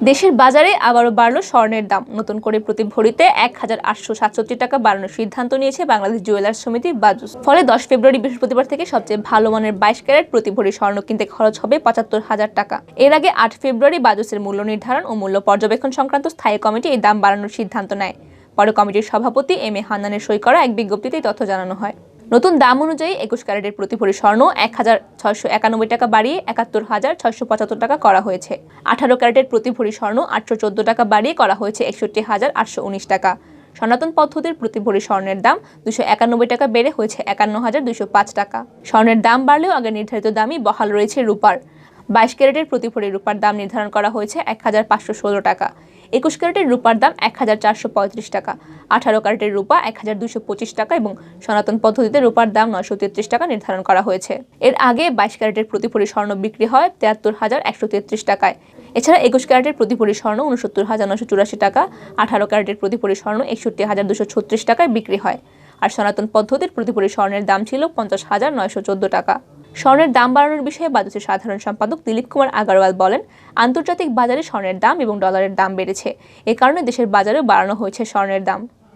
দেশের বাজারে আবারও বাড়ল স্বর্ণের দাম। নতুন করে প্রতি ভরিতে ১,৮৬৭ টাকা বাড়ানোর সিদ্ধান্ত নিয়েছে বাংলাদেশ জুয়েলার্স সমিতি বাজুস। ফলে ১০ ফেব্রুয়ারি বৃহস্পতিবার থেকে সবচেয়ে ভালো মানের ২২ ক্যারেট প্রতি ভরি স্বর্ণ কিনতে খরচ হবে ৭৫,০০০ টাকা। এর আগে ৮ ফেব্রুয়ারি বাজুসের মূল্য নির্ধারণ ও মূল্য পর্যবেক্ষণ সংক্রান্ত স্থায়ী কমিটি এই দাম বাড়ানোর সিদ্ধান্ত নেয়। পরে কমিটির সভাপতি এম এ হান্নানের সই করা এক বিজ্ঞপ্তিতে তথ্য জানানো হয়। নতুন দাম অনুযায়ী ২১ ক্যারেটের প্রতি ভরি স্বর্ণ ১,৬৯১ টাকা বাড়িয়ে ৭১,৬৭৫ টাকা করা হয়েছে। ১৮ ক্যারেটের প্রতি ভরি স্বর্ণ ৮১৪ টাকা বাড়িয়ে করা হয়েছে ৬১,৮১৯ টাকা। সনাতন পদ্ধতির প্রতি ভরি স্বর্ণের দাম ২৯১ টাকা বেড়ে হয়েছে ৫১,২০৫ টাকা। স্বর্ণের দাম বাড়লেও আগে নির্ধারিত দামই বহাল রয়েছে রূপার। ২২ ক্যারেটের প্রতি ভরি রূপার দাম নির্ধারণ করা হয়েছে ১,৫১৬ টাকা। ২১ ক্যারেটের রূপার দাম ১,৪৩৫ টাকা। ১৮ ক্যারেটের রূপা ১,২২৫ টাকা এবং সনাতন পদ্ধতিতে রূপার দাম ৯৩৩ টাকা নির্ধারণ করা হয়েছে। এর আগে ২২ ক্যারেটের প্রতি ভরি স্বর্ণ বিক্রি হয় ৭৩,১৩৩ টাকায়। এছাড়া ২১ ক্যারেটের প্রতি ভরি স্বর্ণ ৬৯,৯৮৪ টাকা, ১৮ ক্যারেটের প্রতি ভরি স্বর্ণ ৬১,২৩৬ টাকায় বিক্রি হয়। আর সনাতন পদ্ধতির প্রতি ভরি স্বর্ণের দাম ছিল ৫০,৯১৪ টাকা। স্বর্ণের দাম বাড়ানোর বিষয়ে বাজুসের সাধারণ সম্পাদক দিলীপ কুমার আগরওয়াল বলেন, আন্তর্জাতিক বাজারে স্বর্ণের দাম এবং ডলারের দাম বেড়েছে। এ কারণে দেশের বাজারেও বাড়ানো হয়েছে স্বর্ণের দাম।